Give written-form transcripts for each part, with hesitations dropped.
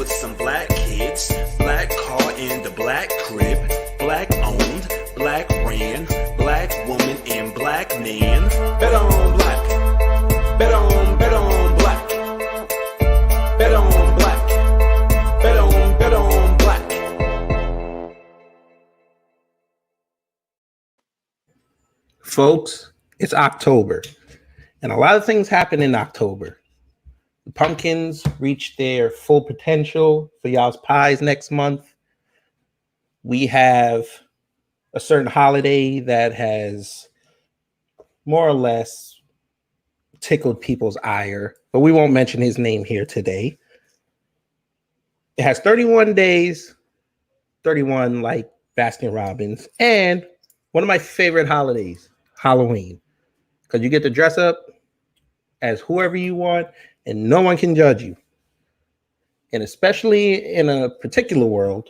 with some black kids, black car in the black crib, black owned, black ran, black woman and black man. Bet on black, bet on black, bet on black, bet on black. Folks, it's October, and a lot of things happen in October. The pumpkins reach their full potential for y'all's pies next month. We have a certain holiday that has more or less tickled people's ire, but we won't mention his name here today. It has 31 days, 31 like Baskin Robbins, and one of my favorite holidays, Halloween, because you get to dress up as whoever you want and no one can judge you. And especially in a particular world,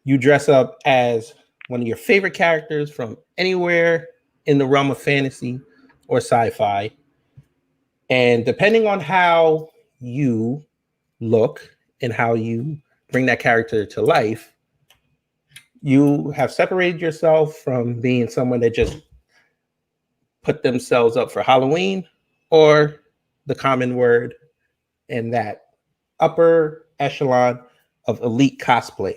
you dress up as one of your favorite characters from anywhere in the realm of fantasy or sci-fi. And depending on how you look and how you bring that character to life, you have separated yourself from being someone that just put themselves up for Halloween, or the common word in that upper echelon of elite cosplay.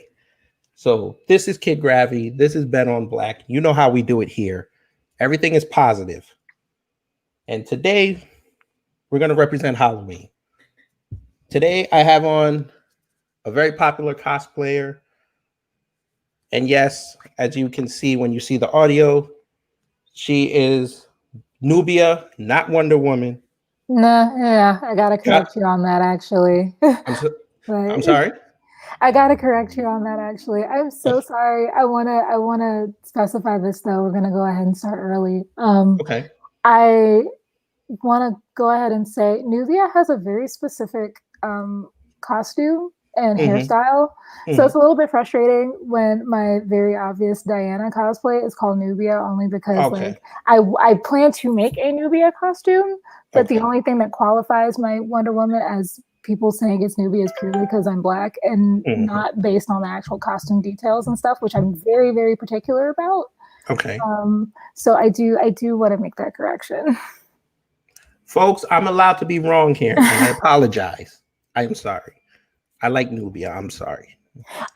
So this is Kid Gravy. This is Bet on Black. You know how we do it here. Everything is positive. And today we're going to represent Halloween. Today I have on a very popular cosplayer. And yes, as you can see when you see the audio, she is Nubia, not Wonder Woman. Nah, yeah, I gotta correct you on that actually. I'm sorry. I gotta correct you on that actually. I'm so sorry. I wanna specify this though. We're gonna go ahead and start early. Okay. I wanna go ahead and say Nubia has a very specific costume and hairstyle. So it's a little bit frustrating when my very obvious Diana cosplay is called Nubia, only because like I plan to make a Nubia costume, but the only thing that qualifies my Wonder Woman as people saying it's Nubia is purely because I'm Black and not based on the actual costume details and stuff, which I'm very, very particular about. Okay. So I do want to make that correction. Folks, I'm allowed to be wrong here, and I apologize. I'm sorry. I like Nubia. I'm sorry.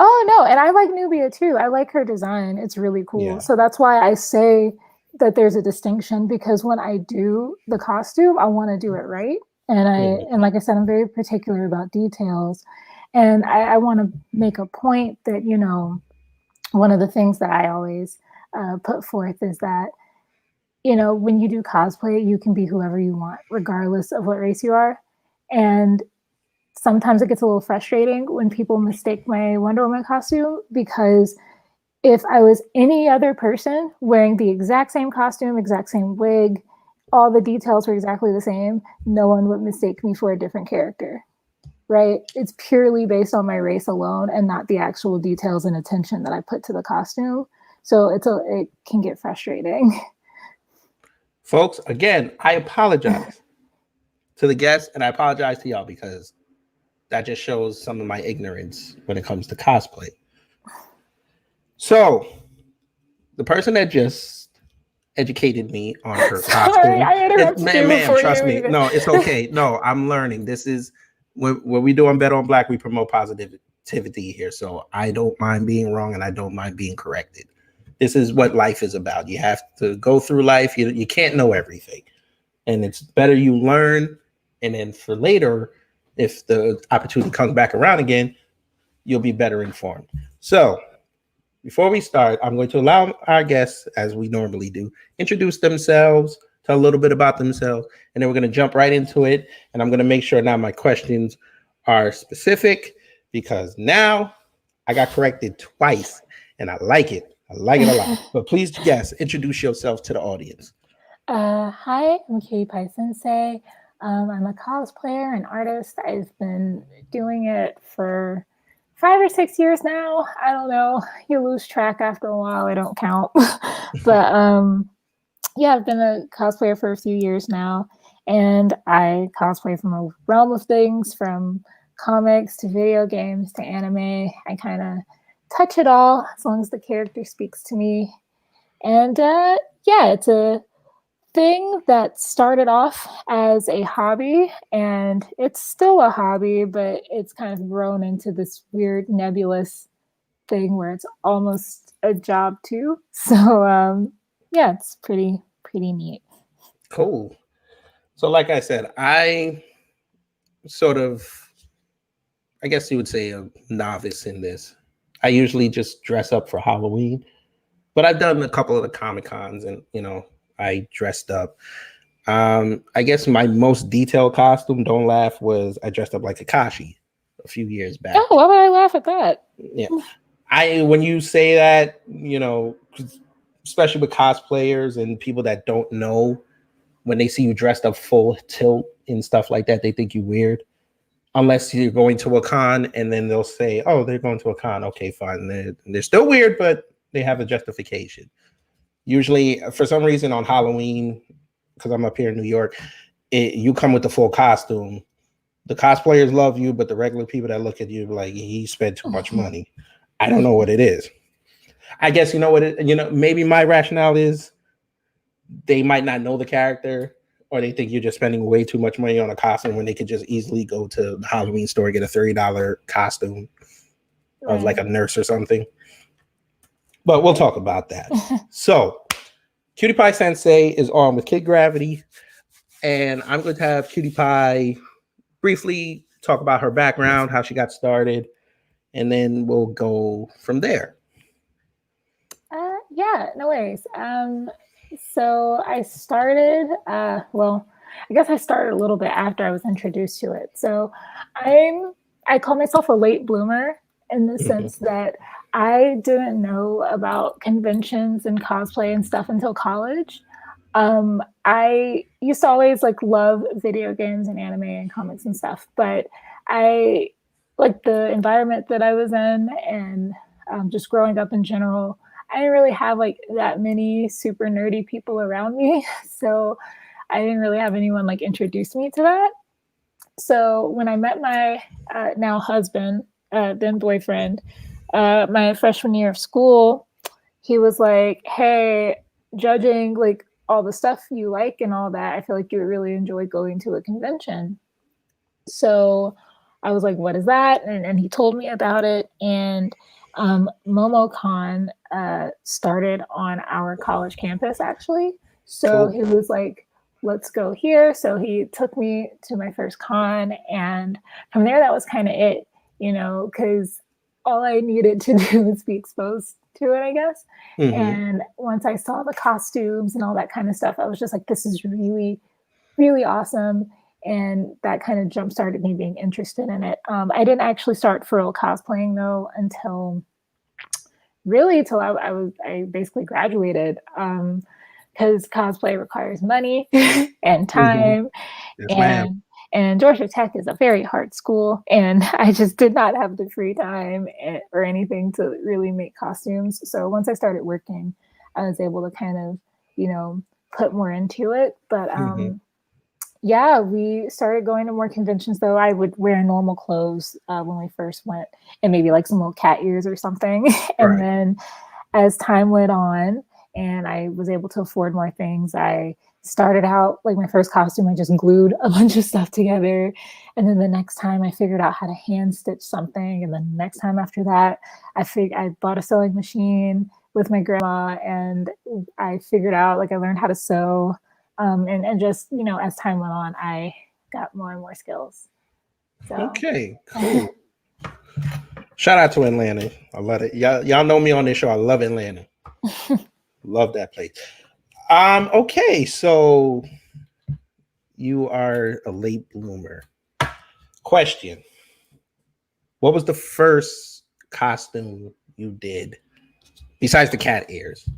Oh, no. And I like Nubia, too. I like her design. It's really cool. Yeah. So that's why I say that there's a distinction, because when I do the costume, I want to do it right. And and like I said, I'm very particular about details. And I want to make a point that, you know, one of the things that I always put forth is that, you know, when you do cosplay, you can be whoever you want, regardless of what race you are. And sometimes it gets a little frustrating when people mistake my Wonder Woman costume, because if I was any other person wearing the exact same costume, exact same wig, all the details were exactly the same, no one would mistake me for a different character, right? It's purely based on my race alone and not the actual details and attention that I put to the costume. So it can get frustrating. Folks, again, I apologize to the guests, and I apologize to y'all, because that just shows some of my ignorance when it comes to cosplay. So, the person that just educated me on her costume. I interrupted you. Ma'am, trust me. No, it's okay. No, I'm learning. This is what we do on Bet on Black. We promote positivity here. So I don't mind being wrong, and I don't mind being corrected. This is what life is about. You have to go through life. You can't know everything. And it's better you learn, and then for later, if the opportunity comes back around again, you'll be better informed. So before we start, I'm going to allow our guests, as we normally do, introduce themselves, tell a little bit about themselves, and then we're going to jump right into it. And I'm going to make sure now my questions are specific, because now I got corrected twice, and I like it. I like it a lot. But please, yes, introduce yourself to the audience. Hi, I'm Cutie Pie Sensei. I'm a cosplayer and artist. I've been doing it for 5 or 6 years now. I don't know. You lose track after a while. I don't count. But yeah, I've been a cosplayer for a few years now. And I cosplay from a realm of things, from comics to video games to anime. I kind of touch it all as long as the character speaks to me. And yeah, it's a thing that started off as a hobby, and it's still a hobby, but it's kind of grown into this weird nebulous thing where it's almost a job too. So yeah, it's pretty neat. Cool. So like I said, I sort of, I guess you would say, a novice in this. I usually just dress up for Halloween, but I've done a couple of the Comic Cons, and I dressed up. I guess my most detailed costume, don't laugh, was I dressed up like Kakashi a few years back. Oh, why would I laugh at that? Yeah, when you say that, especially with cosplayers and people that don't know, when they see you dressed up full tilt and stuff like that, they think you weird. Unless you're going to a con, and then they'll say, "Oh, they're going to a con. Okay, fine." They're still weird, but they have a justification. Usually, for some reason, on Halloween, because I'm up here in New York, you come with the full costume. The cosplayers love you, but the regular people that look at you like, he spent too much money. I don't know what it is. I guess maybe my rationale is they might not know the character, or they think you're just spending way too much money on a costume when they could just easily go to the Halloween store and get a $30 costume of like a nurse or something. But we'll talk about that. So, Cutie Pie Sensei is on with Kid Gravity, and I'm going to have Cutie Pie briefly talk about her background, how she got started, and then we'll go from there. Yeah, no worries. So I started, I guess I started a little bit after I was introduced to it. So I call myself a late bloomer in the sense that I didn't know about conventions and cosplay and stuff until college. I used to always love video games and anime and comics and stuff, but I like the environment that I was in, and just growing up in general, I didn't really have that many super nerdy people around me. So I didn't really have anyone introduce me to that. So when I met my now husband, then boyfriend, my freshman year of school, he was like, "Hey, judging all the stuff you like and all that, I feel like you would really enjoy going to a convention." So I was like, "What is that?" And he told me about it. And MomoCon started on our college campus, actually. So He was like, "Let's go here." So he took me to my first con, and from there, that was kind of it, because all I needed to do was be exposed to it, I guess. And once I saw the costumes and all that kind of stuff, I was just like, this is really, really awesome. And that kind of jump started me being interested in it. I didn't actually start for real cosplaying though until I basically graduated, because cosplay requires money and time. Yes, and Georgia Tech is a very hard school, and I just did not have the free time or anything to really make costumes. So once I started working, I was able to kind of, put more into it. But yeah, we started going to more conventions, though. I would wear normal clothes when we first went, and maybe some little cat ears or something. And then as time went on and I was able to afford more things, I started out my first costume, I just glued a bunch of stuff together. And then the next time I figured out how to hand stitch something. And then the next time after that, I bought a sewing machine with my grandma, and I figured out, I learned how to sew. And just, as time went on, I got more and more skills. So. Okay, cool. Shout out to Atlanta. I love it. Y'all know me on this show. I love Atlanta. Love that place. Okay, so you are a late bloomer. Question: what was the first costume you did besides the cat ears?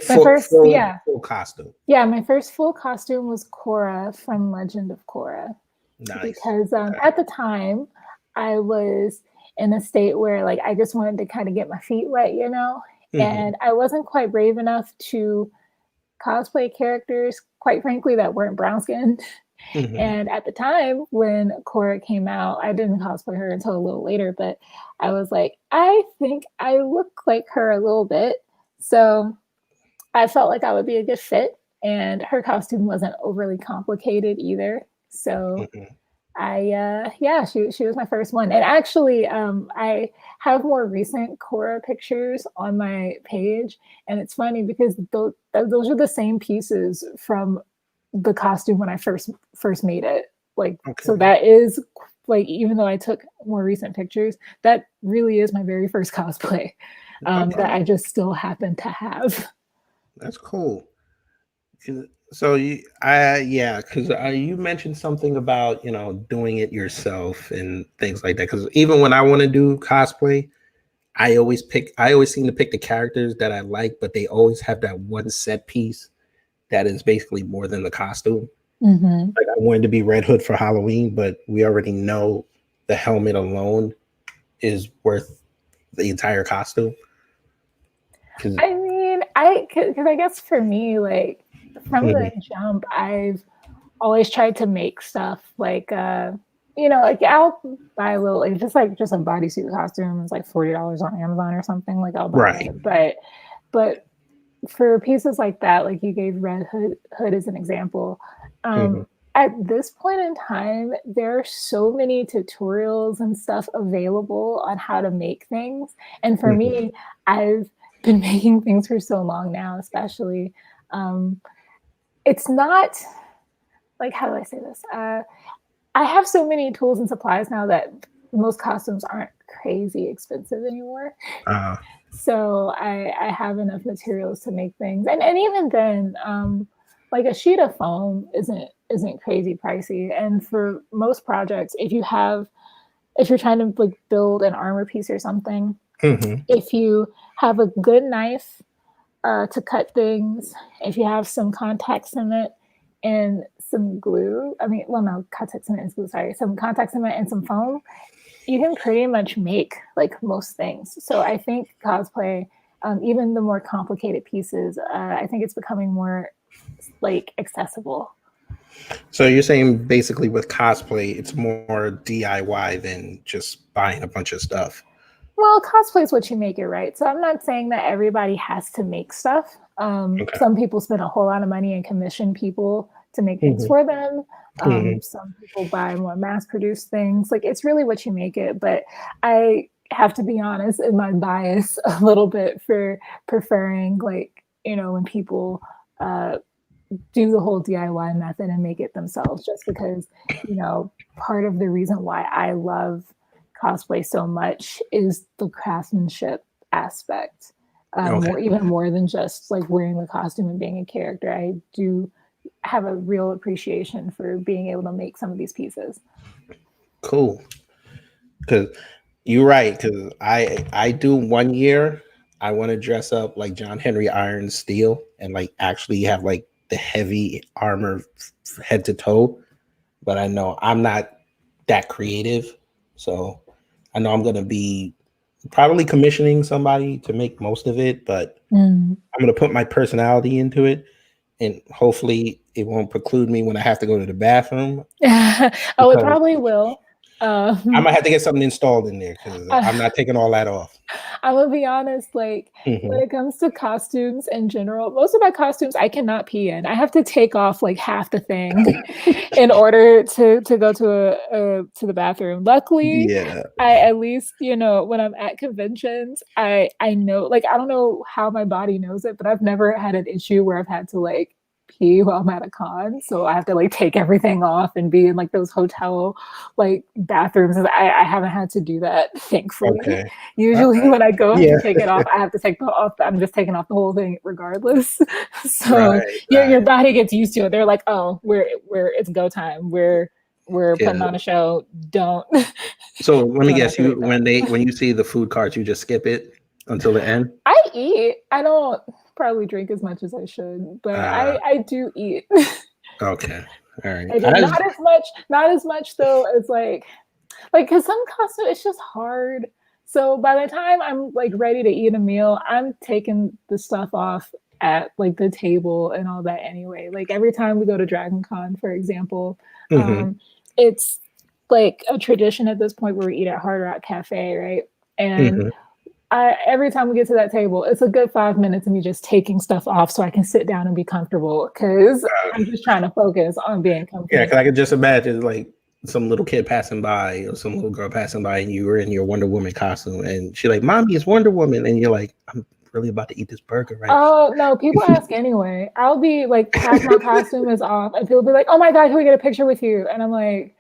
Full costume. Yeah, my first full costume was Korra from Legend of Korra. Nice. Because at the time, I was in a state where I just wanted to kind of get my feet wet, and I wasn't quite brave enough to cosplay characters, quite frankly, that weren't brown skinned. And at the time when Cora came out, I didn't cosplay her until a little later, but I was like, I think I look like her a little bit. So I felt like I would be a good fit. And her costume wasn't overly complicated either. So she was my first one. And actually, I have more recent Cora pictures on my page. And it's funny because those are the same pieces from the costume when I first made it. Like, so that is like, even though I took more recent pictures, that really is my very first cosplay that I just still happen to have. That's cool. So you mentioned something about, doing it yourself and things like that. Because even when I want to do cosplay, I always seem to pick the characters that I like, but they always have that one set piece that is basically more than the costume. Like I wanted to be Red Hood for Halloween, but we already know the helmet alone is worth the entire costume. I mean, because I guess for me, like from the jump, I've always tried to make stuff like, like I'll buy a little, like just a bodysuit costume. It's like $40 on Amazon or something. Like I'll buy it. But for pieces like that, like you gave Red Hood as an example, at this point in time, there are so many tutorials and stuff available on how to make things. And for me, I've been making things for so long now, especially. It's not like, how do I say this? I have so many tools and supplies now that most costumes aren't crazy expensive anymore. So I have enough materials to make things. And even then, like a sheet of foam isn't crazy pricey. And for most projects, if you're trying to like build an armor piece or something, if you have a good knife to cut things, if you have some contact cement and some glue, contact cement and glue, sorry, some contact cement and some foam, you can pretty much make like most things. So I think cosplay, even the more complicated pieces, I think it's becoming more like accessible. So you're saying basically with cosplay, it's more DIY than just buying a bunch of stuff. Well, cosplay is what you make it, right? So I'm not saying that everybody has to make stuff. Some people spend a whole lot of money and commission people to make things for them. Some people buy more mass-produced things. Like, it's really what you make it. But I have to be honest in my bias a little bit for preferring, like, when people do the whole DIY method and make it themselves, just because, part of the reason why I love cosplay so much is the craftsmanship aspect. Or even more than just like wearing the costume and being a character. I do have a real appreciation for being able to make some of these pieces. Cool. Because you're right. Because I do 1 year, I want to dress up like John Henry Iron Steel and like actually have like the heavy armor head to toe. But I know I'm not that creative. So I know I'm going to be probably commissioning somebody to make most of it, but I'm going to put my personality into it. And hopefully it won't preclude me when I have to go to the bathroom. It probably will. I might have to get something installed in there because I'm not taking all that off. I'm gonna be honest, like when it comes to costumes in general, most of my costumes I cannot pee in. I have to take off like half the thing in order to go to the bathroom. Luckily, I at least, when I'm at conventions, I know, like, I don't know how my body knows it, but I've never had an issue where I've had to like pee while I'm at a con, so I have to like take everything off and be in like those hotel like bathrooms. I haven't had to do that, thankfully. Usually when I go to take it off, I have to take off. I'm just taking off the whole thing regardless. So your body gets used to it. They're like, oh, we're it's go time. We're putting on a show. Don't. So let me guess, when you see the food carts, you just skip it until the end? I eat. I don't probably drink as much as I should, but I do eat. Okay. All right. Not as much though as like because some costume, it's just hard. So by the time I'm like ready to eat a meal, I'm taking the stuff off at like the table and all that anyway. Like every time we go to Dragon Con, for example, it's like a tradition at this point where we eat at Hard Rock Cafe, right? And every time we get to that table, it's a good 5 minutes of me just taking stuff off so I can sit down and be comfortable because I'm just trying to focus on being comfortable. Yeah, because I could just imagine like some little kid passing by or some little girl passing by and you were in your Wonder Woman costume and she's like, Mommy, it's Wonder Woman. And you're like, I'm really about to eat this burger, right? Oh, no, people ask anyway. I'll be like, half my costume is off and people be like, oh my God, can we get a picture with you? And I'm like,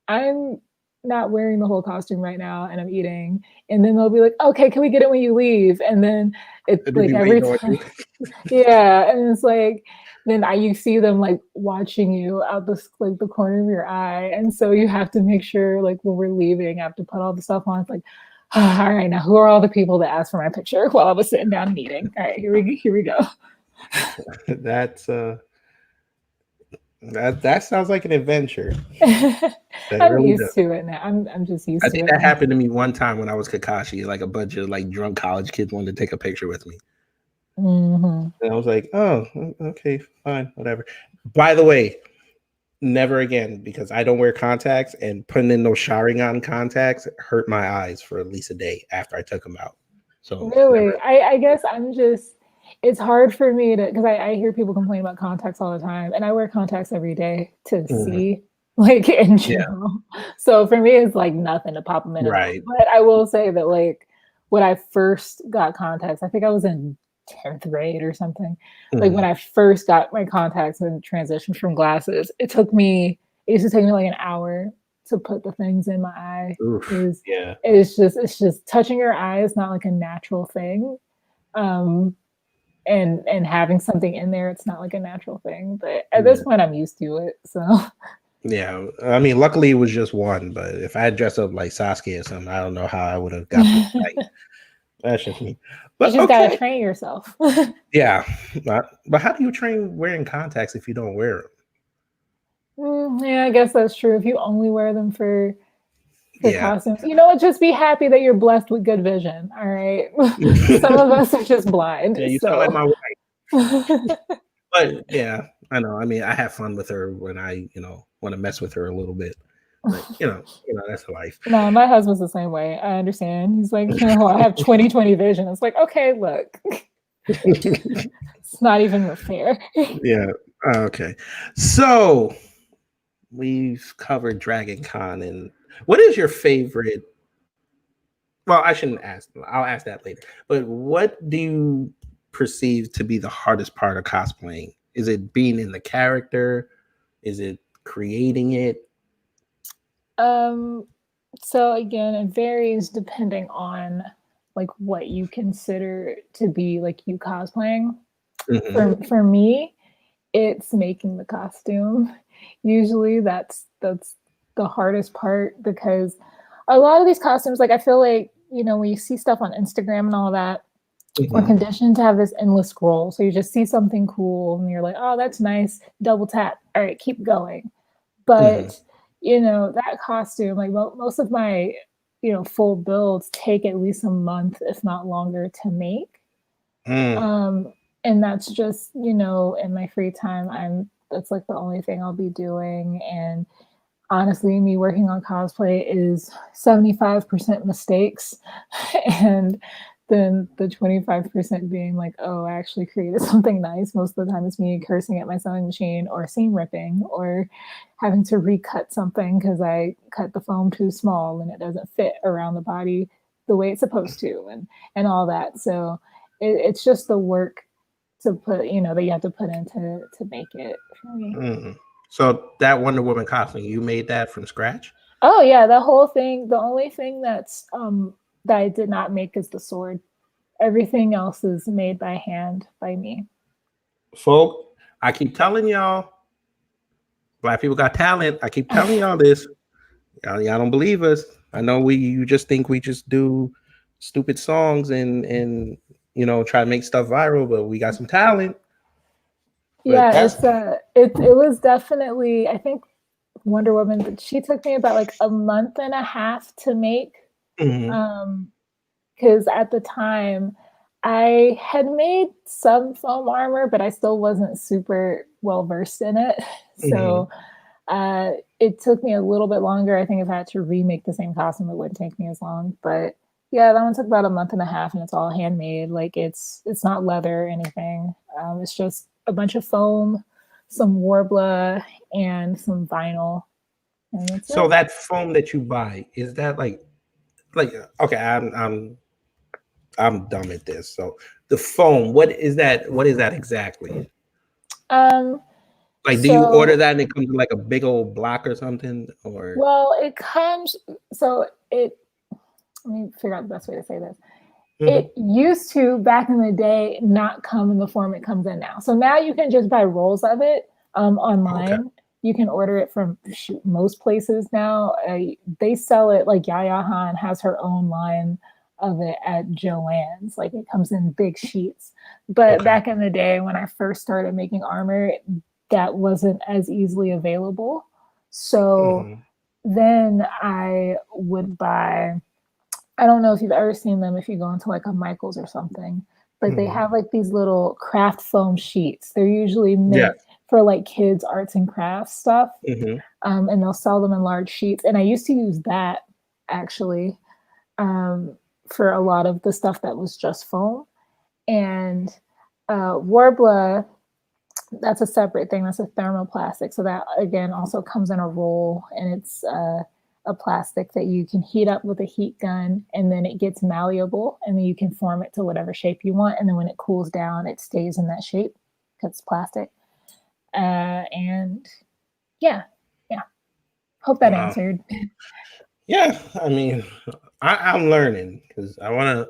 I'm not wearing the whole costume right now and I'm eating. And then they'll be like, okay, can we get it when you leave? And then it's like every time. Yeah. And it's like, then you see them like watching you out like the corner of your eye. And so you have to make sure like when we're leaving, I have to put all the stuff on. It's like, oh, all right, now who are all the people that asked for my picture while I was sitting down and eating? All right, here we go. That sounds like an adventure. I'm really used to it now. I'm just used to it. I think that happened to me one time when I was Kakashi. Like a bunch of like drunk college kids wanted to take a picture with me. And I was like, oh, okay, fine, whatever. By the way, never again, because I don't wear contacts and putting in those Sharingan contacts hurt my eyes for at least a day after I took them out. So really, I guess it's hard for me to, because I hear people complain about contacts all the time and I wear contacts every day to see like in general. So for me, it's like nothing to pop them in. Right. But I will say that like when I first got contacts, I think I was in 10th grade or something. Like when I first got my contacts and transitioned from glasses, it used to take me like an hour to put the things in my eye. It's just touching your eye is not like a natural thing. And having something in there, it's not like a natural thing. But at this point I'm used to it. So yeah, I mean, luckily it was just one, but if I had dressed up like Sasuke or something, I don't know how I would have got the That's just me. But you just gotta train yourself. Yeah. But how do you train wearing contacts if you don't wear them? Yeah, I guess that's true. If you only wear them for costumes, you know what? Just be happy that you're blessed with good vision. All right. Some of us are just blind. Yeah, you sound like my wife. But yeah, I know. I mean, I have fun with her when I, want to mess with her a little bit. But, that's life. No, my husband's the same way. I understand. He's like, I have 20/20 vision. It's like, okay, look. It's not even fair. Yeah. Okay. So we've covered Dragon Con, and what is your favorite? Well, I shouldn't ask. I'll ask that later. But what do you perceive to be the hardest part of cosplaying? Is it being in the character? Is it creating it? So again, it varies depending on like what you consider to be like you cosplaying. For me, it's making the costume. Usually that's the hardest part because a lot of these costumes, like I feel like, when you see stuff on Instagram and all that, we're conditioned to have this endless scroll. So you just see something cool and you're like, oh, that's nice. Double tap. All right, keep going. But that costume, like most of my, full builds take at least a month, if not longer, to make. And that's just, in my free time, that's like the only thing I'll be doing. And honestly, me working on cosplay is 75% mistakes. And then the 25% being like, oh, I actually created something nice. Most of the time it's me cursing at my sewing machine or seam ripping or having to recut something because I cut the foam too small and it doesn't fit around the body the way it's supposed to and all that. So it's just the work to put, that you have to put in to make it for me. So that Wonder Woman costume, you made that from scratch? Oh yeah, the whole thing. The only thing that's that I did not make is the sword. Everything else is made by hand by me. Folk, I keep telling y'all, Black people got talent. I keep telling y'all this. Y'all don't believe us. I know you just think we just do stupid songs and try to make stuff viral, but we got some talent. But yeah, it was definitely, I think Wonder Woman, she took me about like a month and a half to make. Because at the time I had made some foam armor, but I still wasn't super well versed in it. So it took me a little bit longer. I think if I had to remake the same costume, it wouldn't take me as long. But yeah, that one took about a month and a half, and it's all handmade. Like it's not leather or anything. It's just a bunch of foam, some Warbler, and some vinyl. And that's So it. that foam that you buy, is that like okay, I'm dumb at this. So the foam, what is that? What is that exactly? Um, Like, do you order so that and it comes in like a big old block or something? Or well, it comes so it let me figure out the best way to say this. Mhm. It used to back in the day not come in the form it comes in now. So now you can just buy rolls of it Okay. online. You can order it from most places now. They sell it like Yaya Han has her own line of it at Joann's. Like it comes in big sheets. But Okay. back in the day when I first started making armor, that wasn't as easily available. So Mhm. then I would buy, I don't know if you've ever seen them if you go into like a Michael's or something, but they Mhm. have like these little craft foam sheets. They're usually Yeah. meant for like kids' arts and crafts stuff, Mhm. and they'll sell them in large sheets. And I used to use that actually um, for a lot of the stuff that was just foam. And Warbler, that's a separate thing. That's a thermoplastic. So that again also comes in a roll, and it's a plastic that you can heat up with a heat gun, and then it gets malleable, and then you can form it to whatever shape you want. And then when it cools down, it stays in that shape because it's plastic. And yeah, yeah. Hope that Wow. answered. Yeah. I mean, I'm learning because I want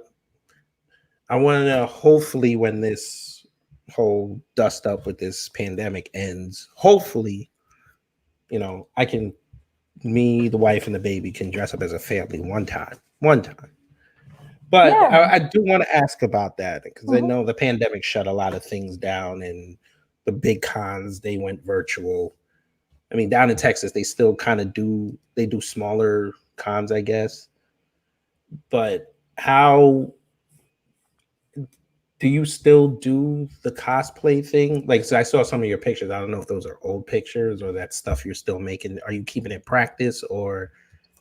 to hopefully when this whole dust up with this pandemic ends, hopefully, I can me, the wife, and the baby can dress up as a family one time. One time. But Yeah. I do want to ask about that because I Mhm. know the pandemic shut a lot of things down and the big cons they went virtual. I mean, down in Texas, they still kind of do smaller cons, I guess. But how do you still do the cosplay thing? Like, so I saw some of your pictures. I don't know if those are old pictures or that stuff you're still making. Are you keeping it practice or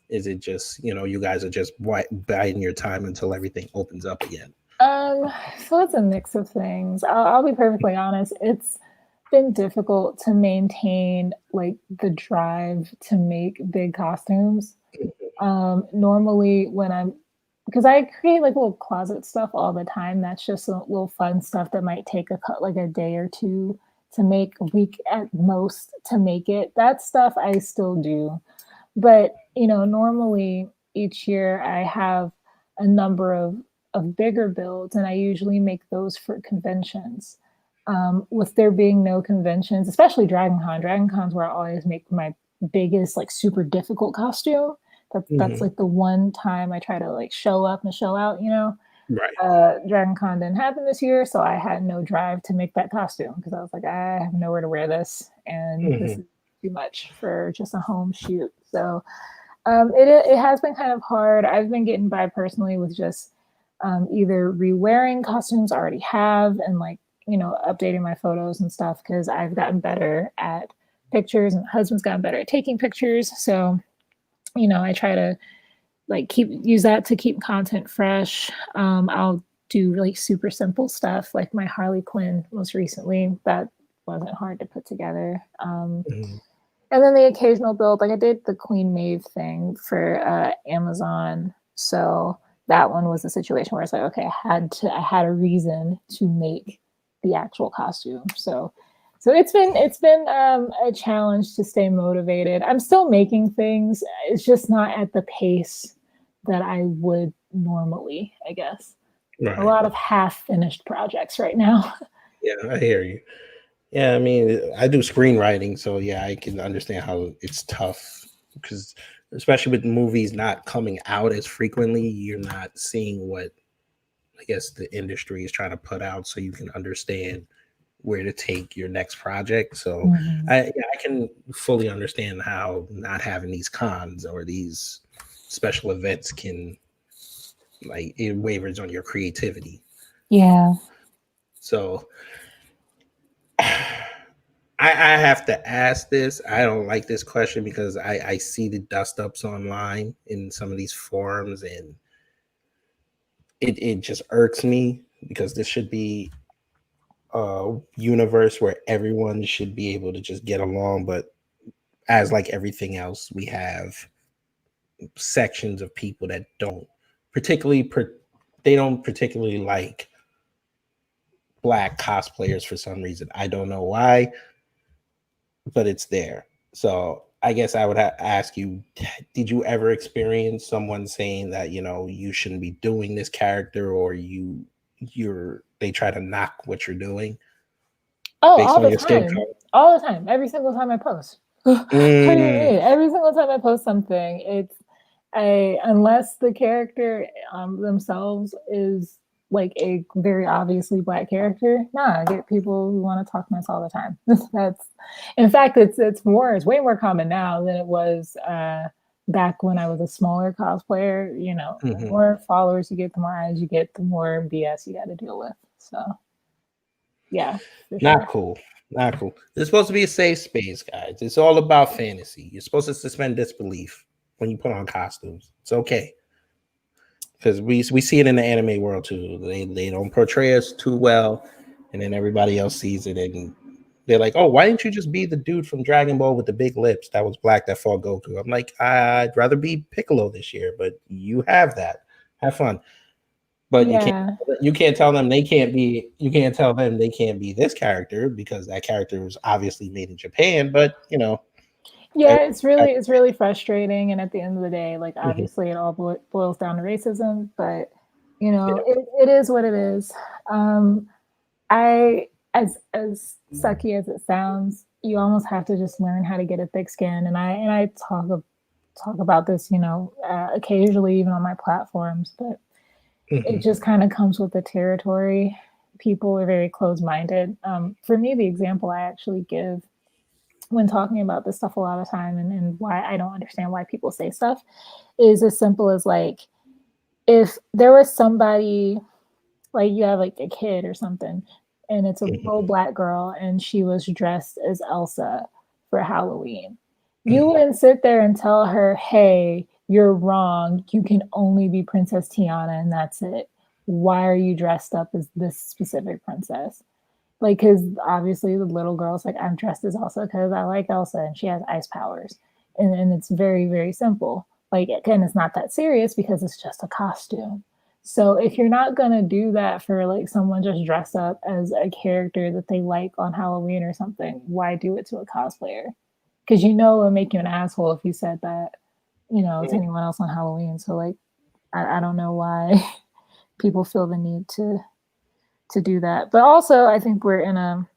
is it just, you guys are just biding your time until everything opens up again? Um, so it's a mix of things. I'll be perfectly honest. It's been difficult to maintain like the drive to make big costumes. Normally when I'm, because I create like little closet stuff all the time. That's just a little fun stuff that might take like a day or two to make, a week at most to make it. That stuff I still do. But, normally each year I have a number of bigger builds, and I usually make those for conventions. With there being no conventions, especially Dragon Con, Dragon Con's where I always make my biggest, like super difficult costume. That's Mhm. like the one time I try to like show up and show out. Right. Dragon Con didn't happen this year, so I had no drive to make that costume because I was like, I have nowhere to wear this, and this Mhm. is too much for just a home shoot. So it has been kind of hard. I've been getting by personally with just either re-wearing costumes I already have and like updating my photos and stuff because I've gotten better at pictures and my husband's gotten better at taking pictures. So I try to like use that to keep content fresh. I'll do really super simple stuff like my Harley Quinn most recently. That wasn't hard to put together. Mhm. And then the occasional build, like I did the Queen Maeve thing for Amazon. So that one was a situation where it's like, okay, I had a reason to make the actual costume. So it's been a challenge to stay motivated. I'm still making things. It's just not at the pace that I would normally, I guess. A Right. lot of half finished projects right now. Yeah, I hear you. Yeah, I mean, I do screenwriting, so yeah, I can understand how it's tough because, especially with movies not coming out as frequently, you're not seeing what I guess the industry is trying to put out, so you can understand where to take your next project. So, Mhm. I can fully understand how not having these cons or these special events can like it wavers on your creativity. Yeah. So I have to ask this. I don't like this question because I see the dust ups online in some of these forums, and it just irks me because this should be a universe where everyone should be able to just get along. But as like everything else, we have sections of people that don't particularly they don't particularly like black cosplayers for some reason. I don't know why, but it's there. So I guess I would ask you, did you ever experience someone saying that, you know, you shouldn't be doing this character, or they try to knock what you're doing Oh, based all on the your skin time. color? All the time. Every single time I post. What do you mean? Every single time I post something, it's unless the character themselves is like a very obviously black character. Nah, I get people who want to talk mess all the time. That's, in fact, it's way more common now than it was back when I was a smaller cosplayer. You know, the more followers you get, the more eyes you get, the more BS you got to deal with. So, yeah, for Not sure. cool. Not cool. It's supposed to be a safe space, guys. It's all about fantasy. You're supposed to suspend disbelief when you put on costumes. It's okay. Because we see it in the anime world too. They don't portray us too well, and then everybody else sees it, and they're like, "Oh, why didn't you just be the dude from Dragon Ball with the big lips that was black that fought Goku?" I'm like, I'd rather be Piccolo this year, but you have that. Have fun. But Yeah. you can't tell them they can't be. You can't tell them they can't be this character because that character was obviously made in Japan. But you know, Yeah, it's really frustrating. And at the end of the day, like obviously it all boils down to racism, but you know, it is what it is. I as sucky as it sounds, you almost have to just learn how to get a thick skin. And I talk about this, you know, occasionally even on my platforms, but it just kind of comes with the territory. People are very closed-minded. For me, the example I actually give when talking about this stuff a lot of time, and why I don't understand why people say stuff, is as simple as like, if there was somebody, like you have like a kid or something, and it's a little black girl and she was dressed as Elsa for Halloween, you wouldn't sit there and tell her, hey, you're wrong, you can only be Princess Tiana and that's it. Why are you dressed up as this specific princess? Like, because obviously the little girl's like, I'm dressed as Elsa because I like Elsa and she has ice powers. And it's very, very simple. Like, again, it's not that serious because it's just a costume. So if you're not going to do that for like someone just dressed up as a character that they like on Halloween or something, why do it to a cosplayer? Because you know it'll make you an asshole if you said that, you know, to anyone else on Halloween. So like, I don't know why people feel the need to do that. But also, I think we're in a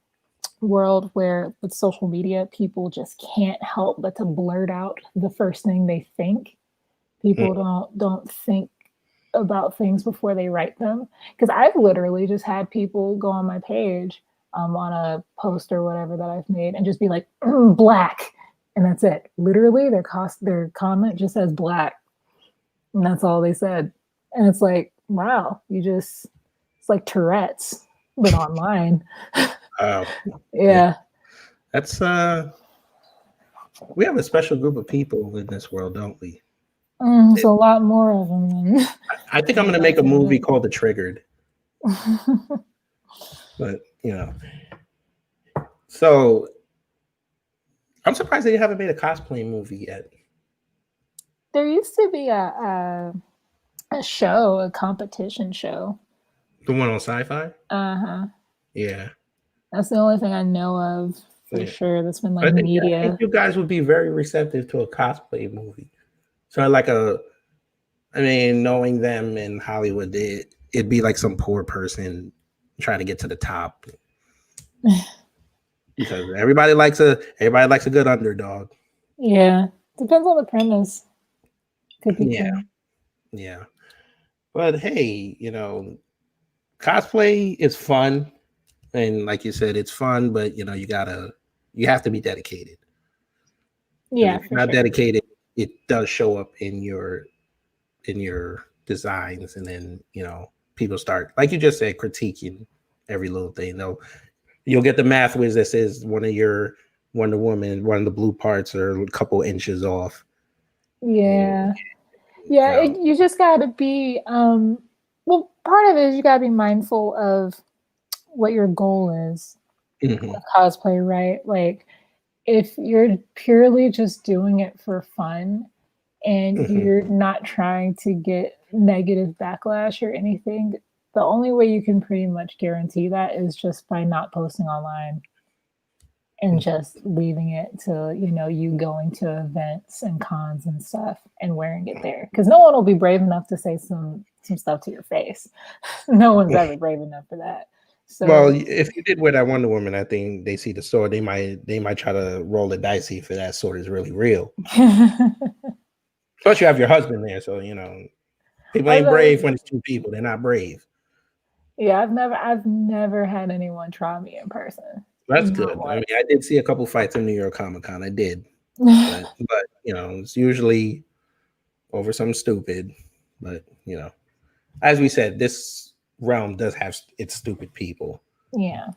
world where with social media, people just can't help but to blurt out the first thing they think. People don't think about things before they write them. Because I've literally just had people go on my page on a post or whatever that I've made and just be like, black. And that's it. Literally, their comment just says black. And that's all they said. And it's like, wow, it's like Tourette's, but online. Yeah. That's we have a special group of people in this world, don't we? There's a lot more of them. I think I'm going to make a movie called The Triggered. But, you know. So, I'm surprised they haven't made a cosplay movie yet. There used to be a show, a competition show. The one on Sci-Fi? Uh-huh. Yeah. That's the only thing I know of for sure that's been like media. I think you guys would be very receptive to a cosplay movie. So like knowing them in Hollywood, it'd be like some poor person trying to get to the top. Because everybody likes a good underdog. Yeah. Depends on the premise. Could be cool. Yeah. But hey, you know, cosplay is fun. And like you said, it's fun, but you know, you have to be dedicated. Yeah. If you're not dedicated, it does show up in your designs, and then, you know, people start, like you just said, critiquing every little thing. You'll get the math whiz that says one of your Wonder Woman, one of the blue parts are a couple inches off. Yeah. You just got to be well, part of it is you got to be mindful of what your goal is with cosplay, right? Like if you're purely just doing it for fun and you're not trying to get negative backlash or anything, the only way you can pretty much guarantee that is just by not posting online and just leaving it to, you going to events and cons and stuff and wearing it there. Because no one will be brave enough to say some stuff to your face. No one's ever brave enough for that. So, well, if you did wear that Wonder Woman, I think they see the store, they might try to roll the dice if that sword is really real. Plus, you have your husband there, so people ain't brave when it's two people. They're not brave. Yeah, I've never had anyone try me in person. That's good. I mean, I did see a couple fights in New York Comic Con. I did, but it's usually over something stupid. But as we said, this realm does have its stupid people. Yeah,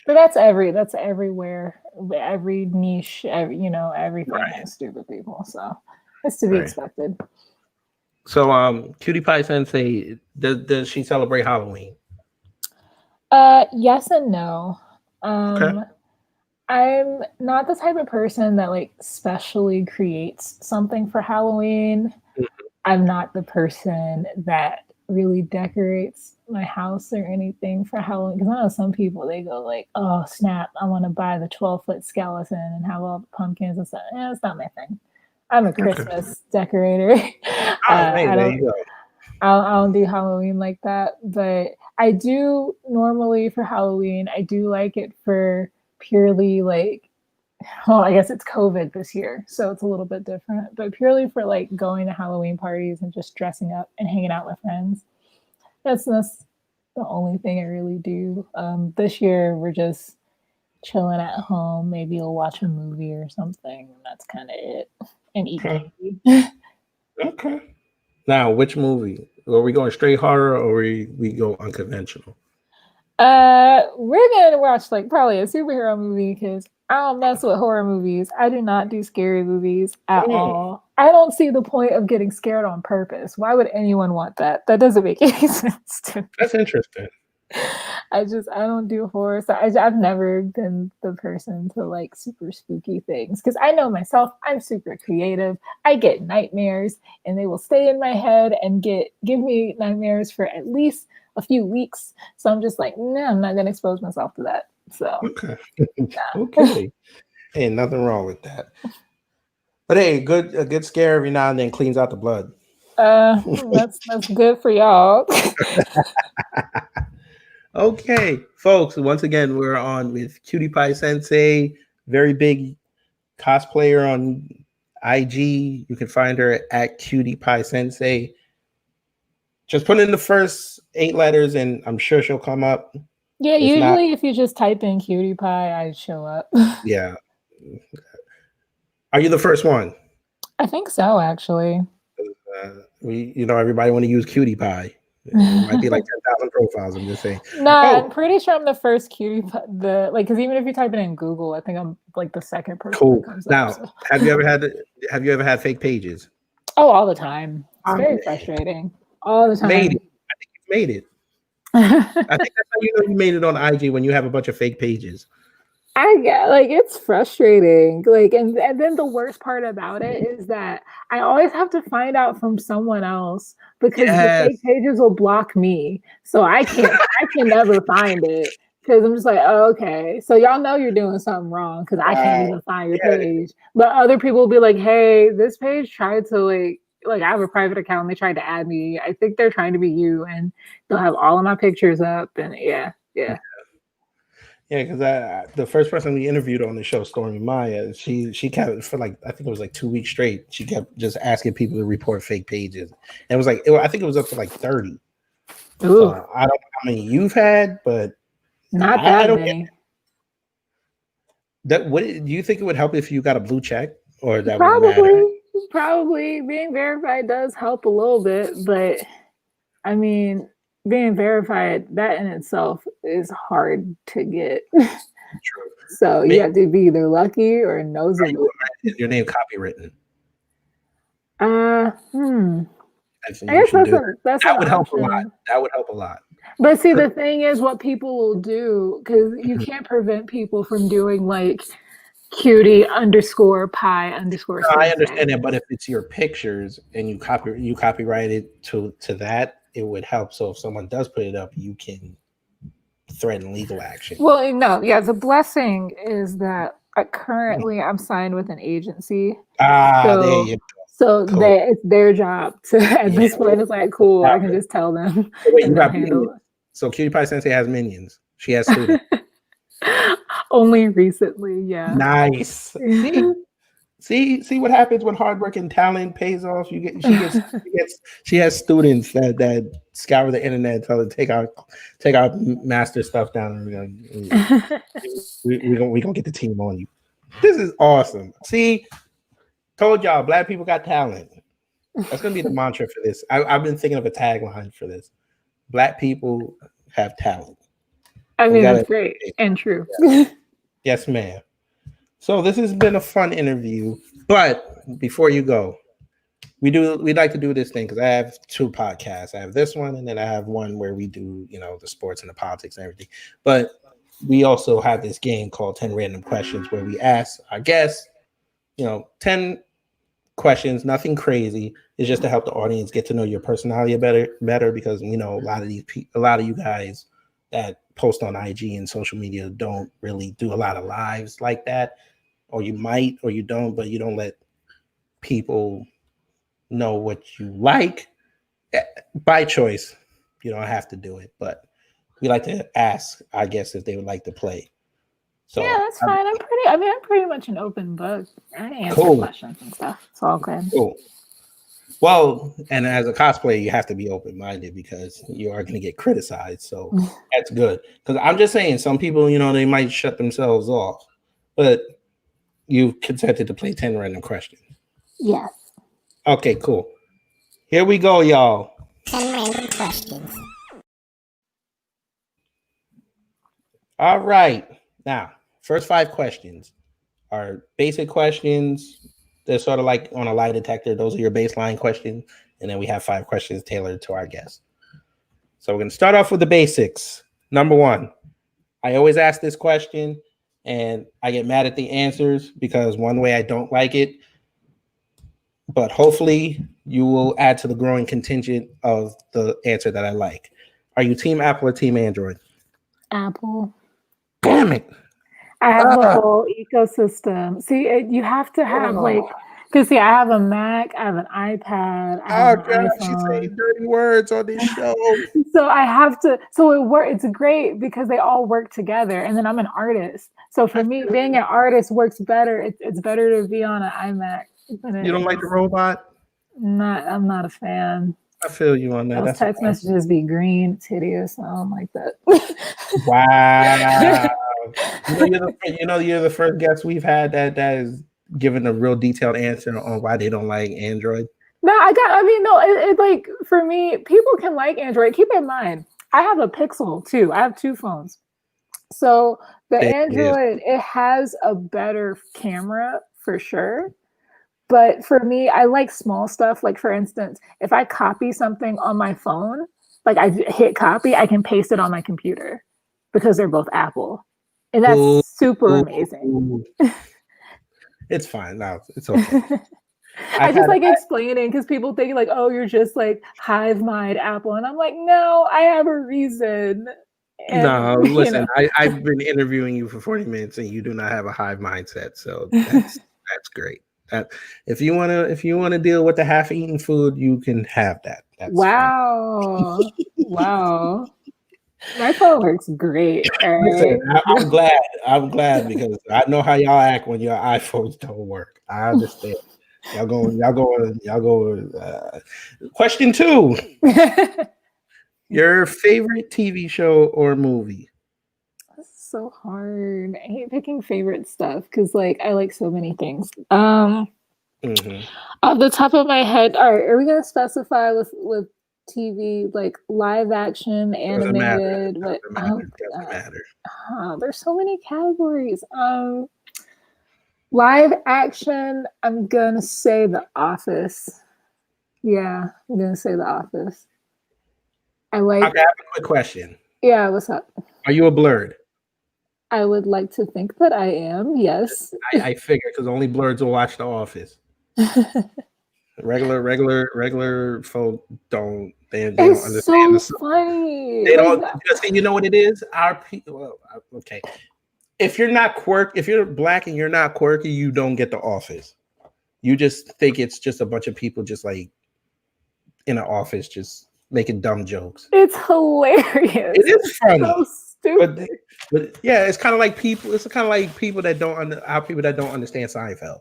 but that's everywhere. Every niche, everything has stupid people. So it's to be expected. So, Cutie Pie Sensei, does she celebrate Halloween? Yes and no. I'm not the type of person that like specially creates something for Halloween. I'm not the person that really decorates my house or anything for Halloween, because I know some people, they go like, oh snap, I want to buy the 12-foot skeleton and have all the pumpkins and stuff. It's not my thing. I'm a Christmas decorator. I don't do Halloween like that, but I do normally for Halloween, I do like it for purely like, well, I guess it's COVID this year, so it's a little bit different, but purely for like going to Halloween parties and just dressing up and hanging out with friends. That's the only thing I really do. This year we're just chilling at home. Maybe we'll watch a movie or something. And that's kind of it. And eat candy. Okay. Now, which movie? Are we going straight horror or we go unconventional? We're gonna watch like probably a superhero movie because I don't mess with horror movies. I do not do scary movies at all. I don't see the point of getting scared on purpose. Why would anyone want that? That doesn't make any sense to me. That's interesting. I don't do horror. So I've never been the person to like super spooky things because I know myself, I'm super creative. I get nightmares and they will stay in my head and give me nightmares for at least a few weeks. So I'm just like, no, I'm not going to expose myself to that. So, okay. Ain't nothing wrong with that. But hey, a good scare every now and then cleans out the blood. That's good for y'all. Okay, folks. Once again, we're on with Cutie Pie Sensei, very big cosplayer on IG. You can find her at Cutie Pie Sensei. Just put in the first 8 letters, and I'm sure she'll come up. Yeah, usually if you just type in Cutie Pie, I show up. Yeah. Are you the first one? I think so, actually. Everybody want to use Cutie Pie. It might be like 10,000 profiles. I'm just saying. I'm pretty sure I'm the first Cutie Pie. Because even if you type it in Google, I think I'm like the second person. Cool. Now, have you ever had fake pages? Oh, all the time. It's very frustrating. All the time. I think you've made it. I think that's how you made it on IG, when you have a bunch of fake pages. It's frustrating. And then the worst part about it is that I always have to find out from someone else because the fake pages will block me. So I can never find it because I'm just like, oh, okay. So y'all know you're doing something wrong because I can't even find your page. But other people will be like, hey, this page tried to like I have a private account and they tried to add me. I think they're trying to be you, and they'll have all of my pictures up and yeah. Yeah, because the first person we interviewed on the show, Stormy Maya, she kept for I think it was 2 weeks straight. She kept just asking people to report fake pages, and it was I think it was up to 30. Ooh. I don't know how many you've had, but not that many. What do you think it would help if you got a blue check, or that Probably being verified does help a little bit, but I mean, being verified, that in itself is hard to get. True. So you have to be either lucky or nosy. Is your name copywritten? I guess that would help a lot. That would help a lot. But see, the thing is, what people will do, because you can't prevent people from doing like cutie _ pie _ No, I understand that, but if it's your pictures and you copyright it to that, it would help. So if someone does put it up, you can threaten legal action. Well, no, yeah. The blessing is that currently I'm signed with an agency. There you go. So cool. It's their job to at this point. It's like cool. I can just tell them. Wait, you got minions? So Cutie Pie Sensei has minions. She has students. Only recently, yeah. Nice. See what happens when hard work and talent pays off. She has students that scour the internet and tell her take our master stuff down, and we're gonna get the team on you. This is awesome. See, told y'all, Black people got talent. That's gonna be the mantra for this. I've been thinking of a tagline for this. Black people have talent. I mean, that's great and true. Yes, ma'am. So this has been a fun interview, but before you go, we like to do this thing because I have 2 podcasts. I have this one, and then I have one where we do, the sports and the politics and everything. But we also have this game called 10 Random Questions where we ask our guests, 10 questions, nothing crazy. It's just to help the audience get to know your personality better because a lot of you guys that post on IG and social media don't really do a lot of lives like that, or you might or you don't, but you don't let people know what you like by choice. You don't have to do it, but we like to ask, I guess, if they would like to play. So yeah, that's fine. I'm pretty much an open book. I answer questions and stuff. It's all good. Cool. Well, and as a cosplayer, you have to be open-minded because you are going to get criticized. So that's good. Because I'm just saying, some people, they might shut themselves off. But you've consented to play 10 random questions. Yes. Okay, cool. Here we go, y'all. 10 random questions. All right. Now, first 5 questions are basic questions. They're sort of like on a lie detector. Those are your baseline questions. And then we have 5 questions tailored to our guests. So we're going to start off with the basics. Number 1, I always ask this question and I get mad at the answers because one way I don't like it. But hopefully you will add to the growing contingent of the answer that I like. Are you team Apple or team Android? Apple. Damn it. I have the whole ecosystem. See, you have to have because I have a Mac, I have an iPad, I have an iPhone. She's saying dirty words on this show. So I have to. So it's great because they all work together, and then I'm an artist. So for me, being an artist works better. It's better to be on an iMac. You don't like the robot? I'm not a fan. I feel you on that. Those text messages be green. It's hideous. I don't like that. Wow. You're the first guest we've had that is given a real detailed answer on why they don't like Android. It like for me, people can like Android. Keep in mind, I have a Pixel too. I have 2 phones. So the Android, it has a better camera for sure. But for me, I like small stuff. Like for instance, if I copy something on my phone, like I hit copy, I can paste it on my computer because they're both Apple. And that's super amazing. It's fine. No, it's okay. I just like explaining because people think like, oh, you're just like hive mind Apple. And I'm like, no, I have a reason. And, no, listen, I've been interviewing you for 40 minutes and you do not have a hive mindset. So that's great. If you want to deal with the half-eaten food, you can have that. That's wow. Wow. My phone works great. Listen, I'm glad because I know how y'all act when your iPhones don't work. I understand. Y'all go. Question 2. Your favorite TV show or movie? This is so hard. I hate picking favorite stuff because I like so many things. Off the top of my head, all right, are we gonna specify with TV, like live action, animated, but Doesn't matter. there's so many categories. Live action, I'm gonna say The Office. Yeah, I'm gonna say The Office. I like. Okay, I have a quick question. Yeah, what's up? Are you a blurred? I would like to think that I am. Yes. I figure because only blurreds will watch The Office. Regular folk don't. They don't understand. It's so funny. They don't. See, you know what it is? Our people. Well, okay. If you're not if you're black and you're not quirky, you don't get The Office. You just think it's just a bunch of people just like in an office just making dumb jokes. It's hilarious. It is funny. So stupid. But yeah, it's kind of like people. It's kind of like people that don't understand Seinfeld.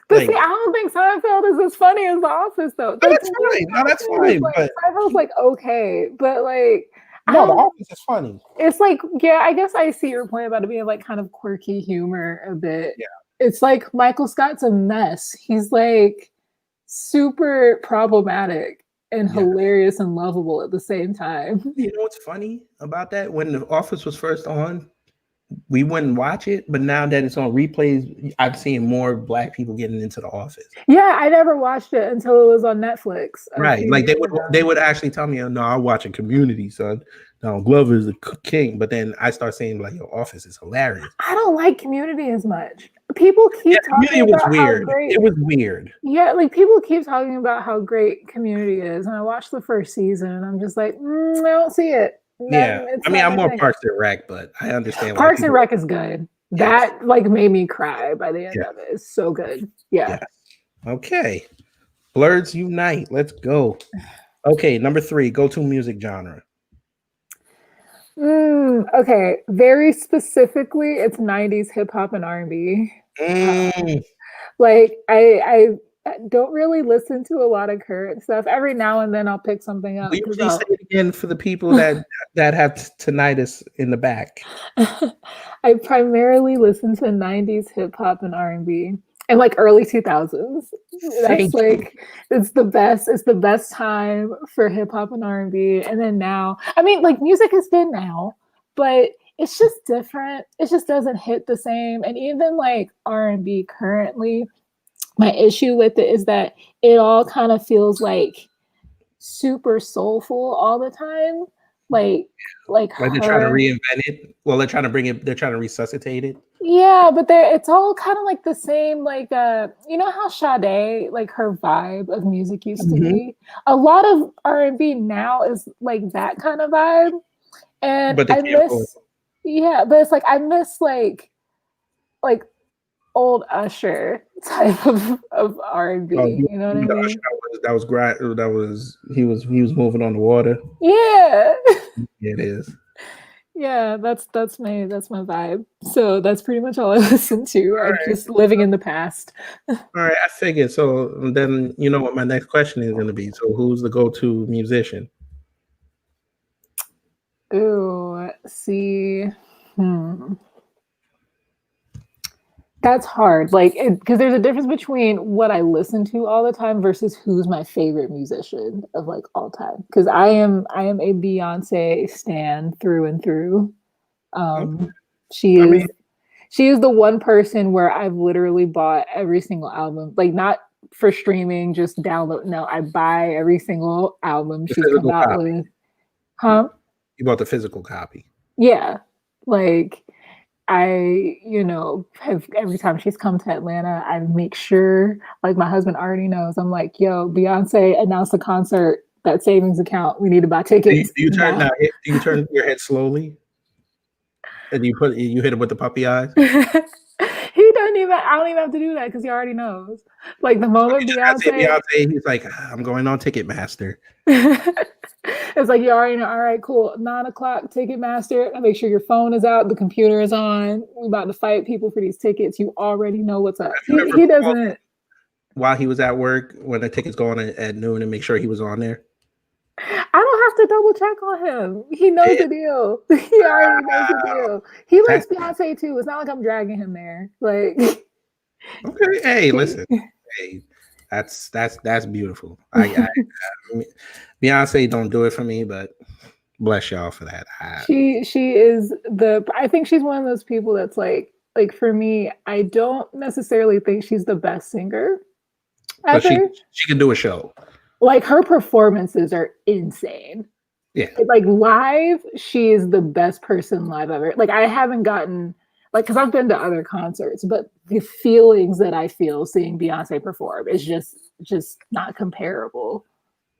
But see, I don't think Seinfeld is as funny as The Office, though. No, that's fine. No, that's fine. Like, but Seinfeld's like okay, but like no, The Office is funny. It's like, yeah, I guess I see your point about it being like kind of quirky humor a bit. Yeah. It's like Michael Scott's a mess. He's like super problematic and hilarious and lovable at the same time. You know what's funny about that? When The Office was first on, we wouldn't watch it, but now that it's on replays, I've seen more black people getting into The Office. Yeah, I never watched it until it was on Netflix. Right, like they would actually tell me, "No, I'm watching Community, son. No, Glover's the king." But then I start saying, like, "Your Office is hilarious." I don't like Community as much. People keep talking about how great. It was weird. Yeah, like people keep talking about how great Community is, and I watched the first season, and I'm just like, I don't see it. Yeah, I mean, I'm more Parks and Rec, but I understand. Parks and Rec is good. Yes. That like made me cry by the end of it. It's so good. Yeah. Okay, Blurs unite. Let's go. Okay, number 3, go-to music genre. Okay, very specifically, it's 90s hip hop and R&B. Like I don't really listen to a lot of current stuff. Every now and then I'll pick something up. Will you please say it again for the people that have tinnitus in the back? I primarily listen to 90s hip hop and R&B and like early 2000s. That's like it's the best time for hip hop and R&B. And then now, I mean, like music is good now, but it's just different. It just doesn't hit the same. And even like R&B currently, my issue with it is that it all kind of feels like super soulful all the time. Like they're trying to reinvent it. Well, they're trying to bring it. They're trying to resuscitate it. Yeah, but it's all kind of like the same. Like you know how Sade, like her vibe of music used to be. A lot of R&B now is like that kind of vibe, and but I miss. Yeah, but it's like I miss like old Usher type of R&B. You know what I mean? He was moving on the water. Yeah. It is. Yeah, that's my vibe. So that's pretty much all I listen to. I'm just living in the past. All right, I figured. So then you know what my next question is going to be. So who's the go-to musician? Ooh, see. That's hard, like, because there's a difference between what I listen to all the time versus who's my favorite musician of like all time. Because I am a Beyonce stan through and through. She is the one person where I've literally bought every single album, like not for streaming, just download. No, I buy every single album she's come out with. Huh? You bought the physical copy. Yeah, like. I, have every time she's come to Atlanta, I make sure, like my husband already knows, I'm like, yo, Beyonce announced a concert, that savings account, we need to buy tickets. Do you turn your head slowly? And you hit it with the puppy eyes? I don't even have to do that because he already knows. Like the moment Beyonce, he's like, I'm going on Ticketmaster. It's like, you already know, all right, cool. 9:00 Ticketmaster. Make sure your phone is out, the computer is on. We about to fight people for these tickets. You already know what's up. He doesn't. While he was at work, when the tickets go on at noon, and make sure he was on there. I don't have to double check on him. He knows the deal. He already knows the deal. He likes Beyonce too. It's not like I'm dragging him there. Like, okay, hey, listen, hey, That's beautiful. Beyonce don't do it for me, but bless y'all for that. She is I think she's one of those people that's like for me, I don't necessarily think she's the best singer but ever. she can do a show. Like her performances are insane. Yeah. Like live, she is the best person live ever. Like I haven't gotten because I've been to other concerts, but the feelings that I feel seeing Beyonce perform is just not comparable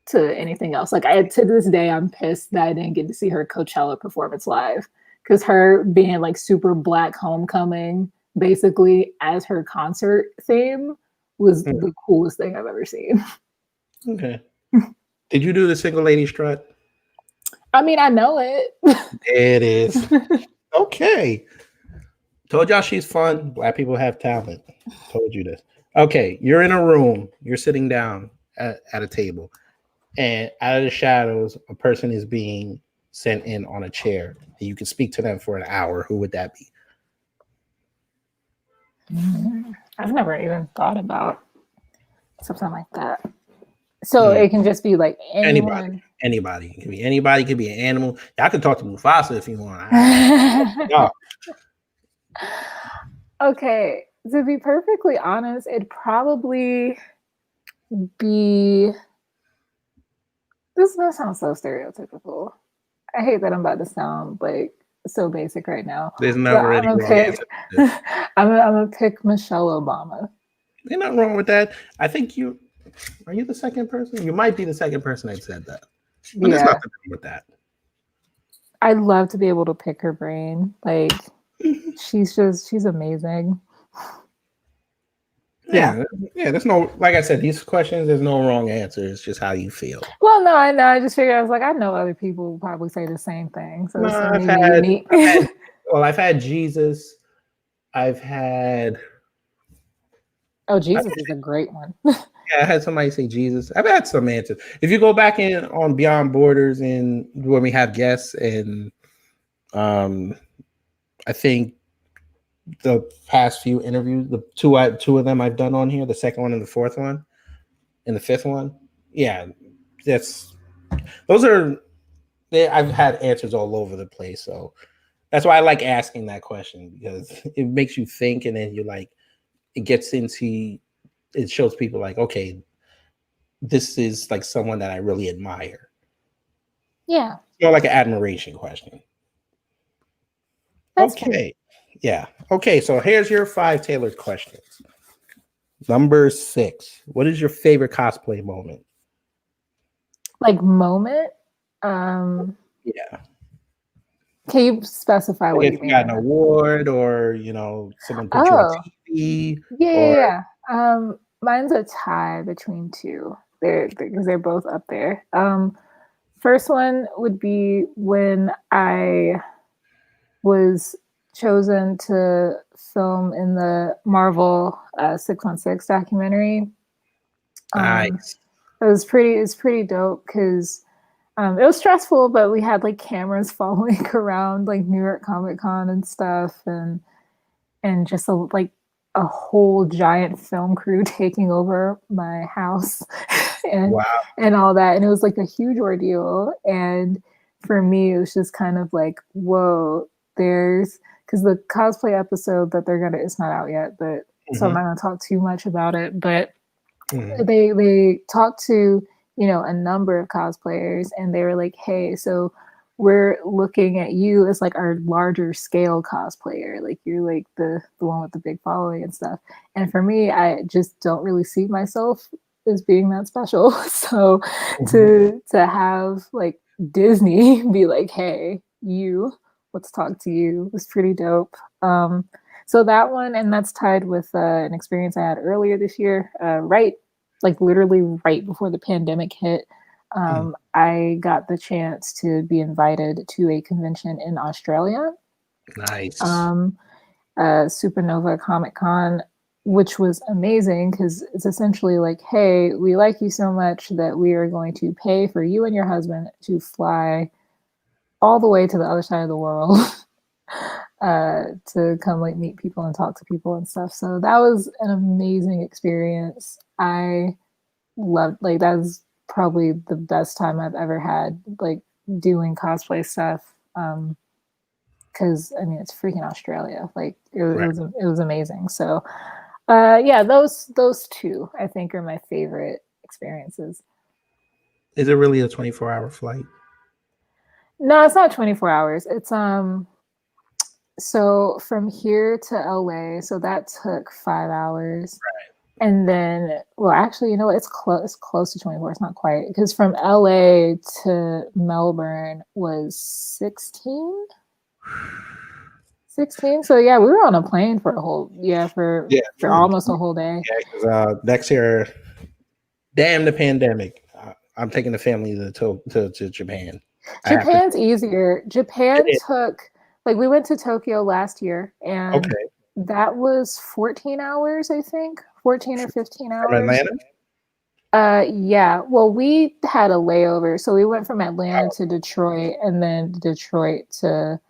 to anything else. Like to this day, I'm pissed that I didn't get to see her Coachella performance live because her being like super Black homecoming basically as her concert theme was the coolest thing I've ever seen. Okay. Did you do the single lady strut? I mean, I know it. It is. Okay. Told y'all she's fun. Black people have talent. Told you this. Okay, you're in a room. You're sitting down at a table. And out of the shadows, a person is being sent in on a chair. And you can speak to them for an hour. Who would that be? I've never even thought about something like that. So it can just be like anyone. Anybody. It can be anybody. It could be an animal. I could talk to Mufasa if you want. Okay. To be perfectly honest, it'd probably be. This is gonna sound so stereotypical. I hate that I'm about to sound like so basic right now. There's never any wrong answer. I'm gonna pick Michelle Obama. There's nothing wrong with that. I think are you the second person? You might be the second person that said that. But there's nothing wrong with that. I'd love to be able to pick her brain. Like she's amazing. Yeah. There's no, like I said, these questions, there's no wrong answer. It's just how you feel. Well, no, I know. I just figured I was like, I know other people will probably say the same thing. So I've had Jesus. I've had. Oh, Jesus is a great one. Yeah, I had somebody say Jesus. I've had some answers. If you go back in on Beyond Borders and when we have guests, and I think the past few interviews, the two of them I've done on here, the second one and the fourth one, and the fifth one, I've had answers all over the place. So that's why I like asking that question, because it makes you think, and then it shows people like, okay, this is like someone that I really admire. Yeah. It's more like an admiration question. That's okay. True. Yeah. Okay. So here's your 5 tailored questions. Number 6. What is your favorite cosplay moment? Like moment? Yeah. Can you specify what you mean? You got an award, or someone put you on TV. Yeah. Mine's a tie between 2. Because they're both up there. First one would be when I was chosen to film in the Marvel 616 documentary. Nice. It's pretty dope because it was stressful, but we had like cameras following around like New York Comic Con and stuff, and just a whole giant film crew taking over my house and all that. And it was like a huge ordeal. And for me, it was just kind of like, whoa, because the cosplay episode that it's not out yet, but so I'm not going to talk too much about it, but they talked to, a number of cosplayers, and they were like, hey, so we're looking at you as like our larger scale cosplayer. Like you're like the one with the big following and stuff. And for me, I just don't really see myself as being that special. So to have like Disney be like, hey, let's talk to you, was pretty dope. So that one, and that's tied with an experience I had earlier this year, literally right before the pandemic hit. I got the chance to be invited to a convention in Australia. Nice. Supernova Comic Con, which was amazing because it's essentially like, hey, we like you so much that we are going to pay for you and your husband to fly all the way to the other side of the world to come like meet people and talk to people and stuff. So that was an amazing experience. I loved, like, that was probably the best time I've ever had, like, doing cosplay stuff. Because I mean, it's freaking Australia. Like, it was amazing. So yeah, those two I think are my favorite experiences. Is it really a 24-hour flight? No, it's not 24 hours. It's so from here to LA, so that took 5 hours. Right. And then, well, actually, you know what? It's close to 24. It's not quite, because from LA to Melbourne was 16. 16. So yeah, we were on a plane for a whole for almost a whole day. Yeah, because next year, damn the pandemic, I'm taking the family to Japan. Japan's easier. Japan took, like, we went to Tokyo last year, and that was 14 hours, I think. 14 or 15 hours. From Atlanta? Yeah. Well, we had a layover. So we went from Atlanta to Detroit, and then Detroit to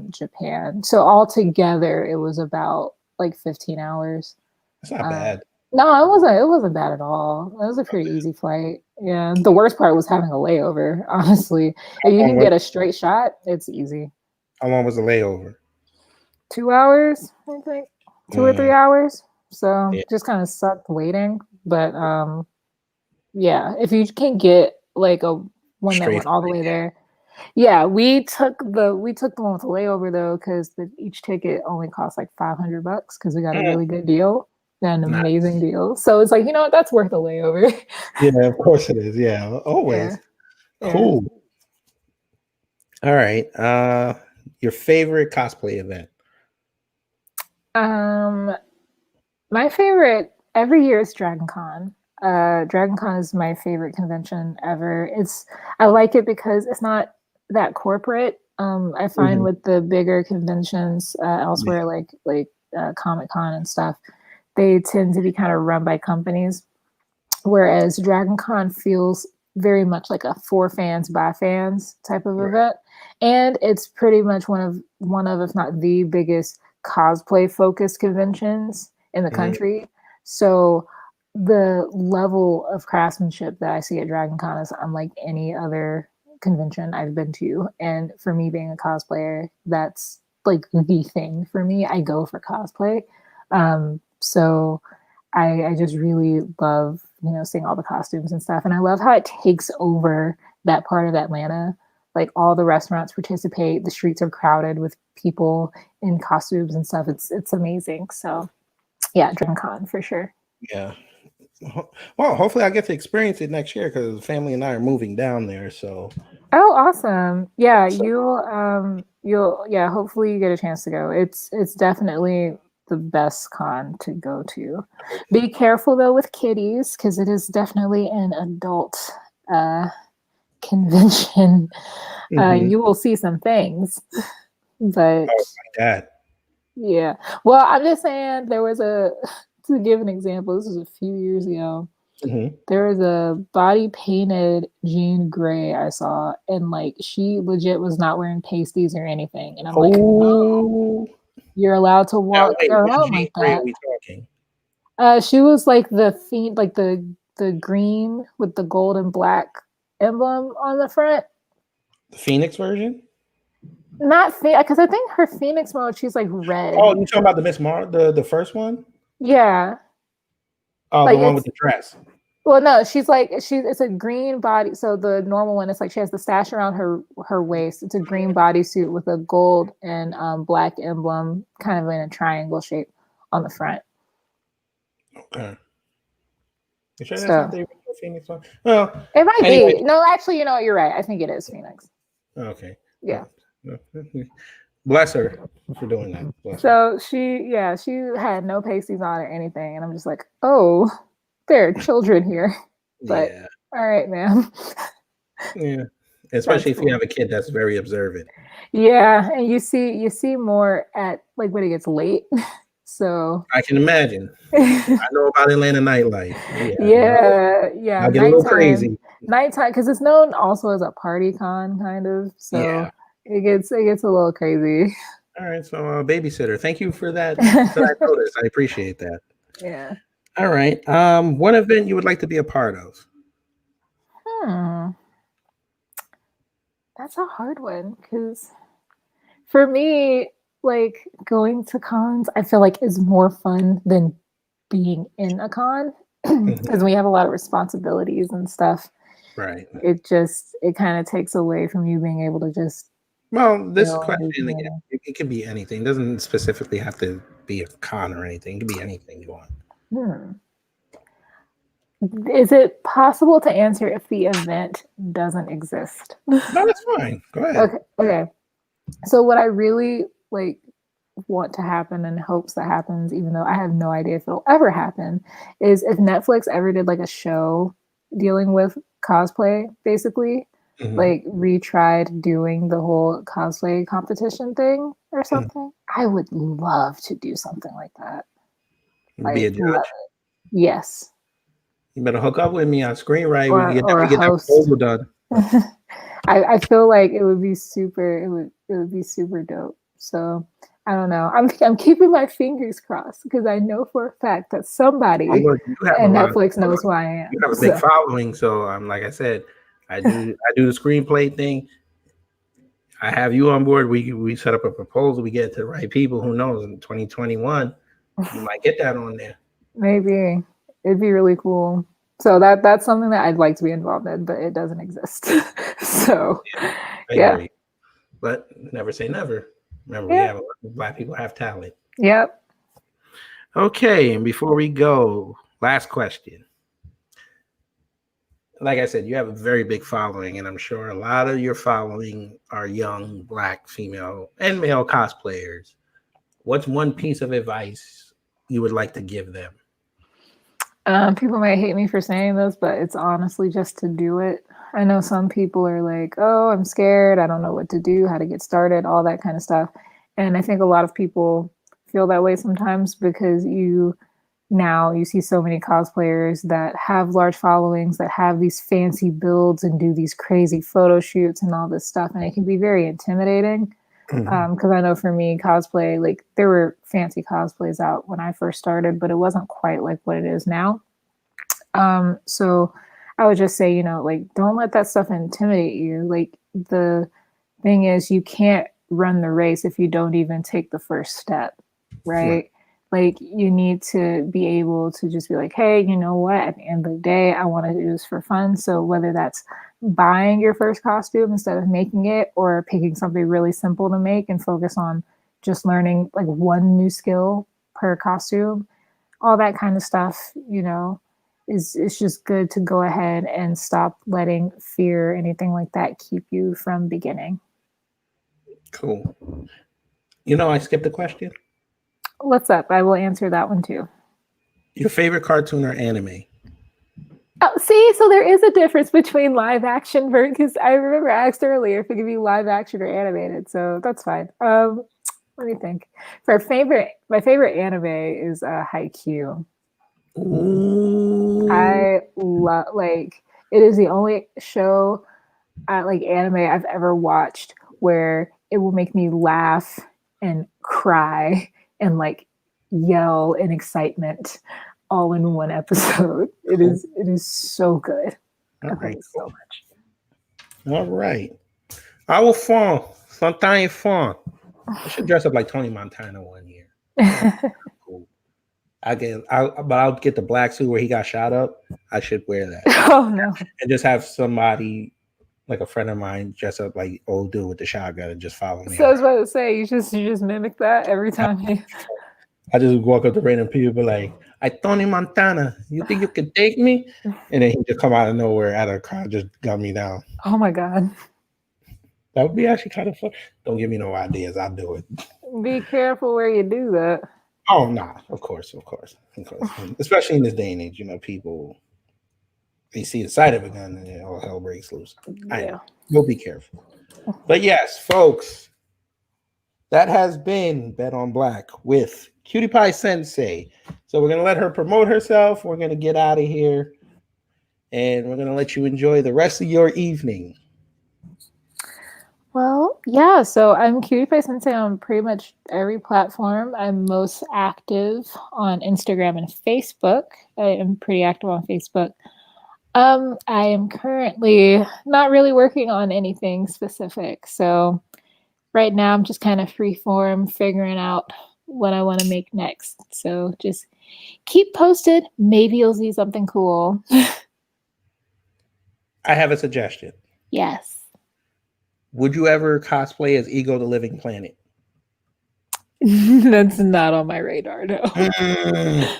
Japan. So altogether, it was about like 15 hours. That's not bad. No, it wasn't bad at all. It was a pretty easy flight. Yeah. The worst part was having a layover, honestly. If you can get a straight shot, it's easy. How long was the layover? 2 hours, I think. 2 or 3 hours. So just kind of sucked waiting. But yeah, if you can get like one that went all the way there. Yeah, we took the one with the layover though, because each ticket only cost like $500 because we got a really good deal. An amazing deal. So it's like, you know what, that's worth a layover. Yeah, of course it is. Yeah, always. Yeah. Cool. All right. Your favorite cosplay event? My favorite every year is Dragon Con. Dragon Con is my favorite convention ever. I like it because it's not that corporate. I find with the bigger conventions elsewhere, like Comic Con and stuff, they tend to be kind of run by companies, whereas Dragon Con feels very much like a for fans by fans type of event, and it's pretty much one of if not the biggest cosplay focused conventions in the country. So the level of craftsmanship that I see at Dragon Con is unlike any other convention I've been to, and for me being a cosplayer, that's like the thing for me. I go for cosplay. So I just really love, seeing all the costumes and stuff. And I love how it takes over that part of Atlanta. Like, all the restaurants participate. The streets are crowded with people in costumes and stuff. It's amazing. So yeah, Dragon Con for sure. Yeah. Well, hopefully I get to experience it next year because the family and I are moving down there. So. Oh, awesome. Yeah, you'll hopefully you get a chance to go. It's definitely the best con to go to. Be careful though with kiddies, because it is definitely an adult convention. You will see some things, but oh my God. Yeah. Well, I'm just saying, there was to give an example, this was a few years ago. There was a body painted Jean Grey I saw, and like, she legit was not wearing pasties or anything. And I'm like, no, you're allowed to walk around like that. Are we talking? She was like the green with the gold and black emblem on the front. The Phoenix version? Not because I think her Phoenix mode, she's like red. Oh, you talking about the Miss the first one? Yeah. Oh, like, the one with the dress. Well, no, it's a green body. So the normal one, it's like she has the sash around her waist. It's a green bodysuit with a gold and black emblem, kind of in a triangle shape on the front. Okay. You sure that's not the Phoenix one? Well, it might be. No, actually, you know what? You're right. I think it is Phoenix. Okay. Yeah. Bless her for doing that. Bless so her. she had no pasties on or anything, and I'm just like, oh, there are children here. But all right, ma'am. Yeah, especially if you have a kid that's very observant. Yeah, and you see more at like when it gets late. So I can imagine. I know about Atlanta nightlife. Yeah. I get a little crazy. Nighttime, because it's known also as a party con, kind of. So it gets a little crazy. All right, so babysitter, thank you for that notice. I appreciate that. Yeah. All right. One event you would like to be a part of? That's a hard one because for me, like going to cons, I feel like is more fun than being in a con because we have a lot of responsibilities and stuff. Right. It kind of takes away from you being able to just Well, this chill and question be again, it can be anything. It doesn't specifically have to be a con or anything. It can be anything you want. Is it possible to answer if the event doesn't exist? No, that's fine. Go ahead. Okay. So what I really like want to happen and hopes that happens, even though I have no idea if it'll ever happen, is if Netflix ever did like a show dealing with cosplay, basically, like retried doing the whole cosplay competition thing or something. I would love to do something like that. Be a judge. Yes. You better hook up with me on screenwrite. We can Or get that proposal done. I feel like it would be super. It would be super dope. So I don't know. I'm keeping my fingers crossed because I know for a fact that somebody and Netflix knows who I am. You have a big following, so like I said, I do the screenplay thing. I have you on board. We set up a proposal. We get to the right people. Who knows? In 2021, you might get that on there. Maybe it'd be really cool. So that's something that I'd like to be involved in, but it doesn't exist. So yeah. But never say never. Remember, we have a lot of Black people have talent. Yep. Okay, and before we go, last question. Like I said, you have a very big following, and I'm sure a lot of your following are young Black, female, and male cosplayers. What's one piece of advice you would like to give them? People might hate me for saying this, but it's honestly just to do it. I know some people are like, oh, I'm scared. I don't know what to do, how to get started, all that kind of stuff. And I think a lot of people feel that way sometimes because you see so many cosplayers that have large followings, that have these fancy builds and do these crazy photo shoots and all this stuff. And it can be very intimidating. Because I know for me, cosplay, like there were fancy cosplays out when I first started, but it wasn't quite like what it is now. So I would just say, like, don't let that stuff intimidate you. Like the thing is, you can't run the race if you don't even take the first step, right? Like you need to be able to just be like, hey, you know what? At the end of the day, I want to do this for fun. So whether that's buying your first costume instead of making it, or picking something really simple to make and focus on just learning like one new skill per costume, all that kind of stuff, it's just good to go ahead and stop letting fear or anything like that keep you from beginning. Cool. I skipped a question. What's up? I will answer that one too. Your favorite cartoon or anime? Oh, see, so there is a difference between live action because I remember I asked earlier if it could be live action or animated, so that's fine. Let me think. My favorite anime is Haikyuu. I love it is the only show anime I've ever watched where it will make me laugh and cry and yell in excitement all in one episode. It is so good. I love it so much. All right. I will fall. Sometimes fun. I should dress up like Tony Montana one year. Cool. I'll get the black suit where he got shot up. I should wear that. Oh no. And just have somebody, like a friend of mine, dress up like old dude with the shotgun and just follow me. So I was about to say, you just mimic that every time I just walk up to random people like, I Tony Montana, you think you can take me? And then he just come out of nowhere out of the crowd, just gun me down. Oh my God. That would be actually kind of fun. Don't give me no ideas. I'll do it. Be careful where you do that. Oh, nah. Of course. Especially in this day and age, people, they see the sight of a gun and all hell breaks loose. Yeah. We'll be careful. But yes, folks, that has been Bet on Black with Cutie Pie Sensei. So we're going to let her promote herself. We're going to get out of here. And we're going to let you enjoy the rest of your evening. Well, yeah, so I'm Cutie Pie Sensei on pretty much every platform. I'm most active on Instagram and Facebook. I am pretty active on Facebook. I am currently not really working on anything specific. So right now I'm just kind of freeform figuring out what I want to make next. So just keep posted. Maybe you'll see something cool. I have a suggestion. Yes. Would you ever cosplay as Ego the Living Planet? That's not on my radar, no. I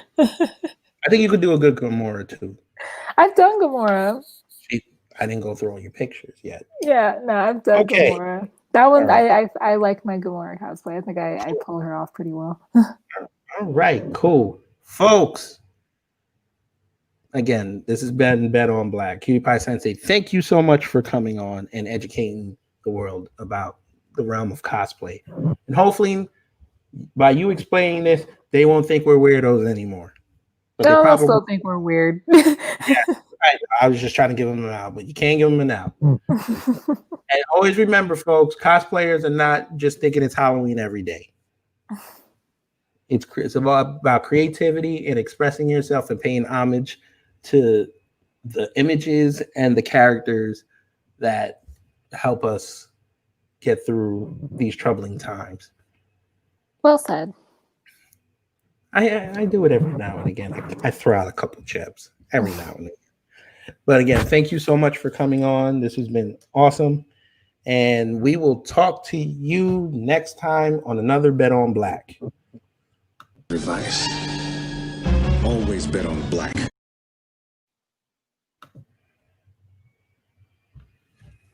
think you could do a good Gamora too. I've done Gamora. I didn't go through all your pictures yet. Yeah, no, I've done Gamora. That one, right. I like my Gamora cosplay. I think I pull her off pretty well. All right, cool. Folks, again, this has been Bet on Black. Cutie Pie Sensei, thank you so much for coming on and educating the world about the realm of cosplay. And hopefully, by you explaining this, they won't think we're weirdos anymore. But they'll still think we're weird. Yeah, right. I was just trying to give them an out, but you can't give them an out. And always remember, folks, cosplayers are not just thinking it's Halloween every day. It's about creativity and expressing yourself and paying homage to the images and the characters that help us get through these troubling times. Well said. I do it every now and again. I throw out a couple chips every now and again. But again, thank you so much for coming on. This has been awesome. And we will talk to you next time on another Bet on Black. Advice. Always bet on black.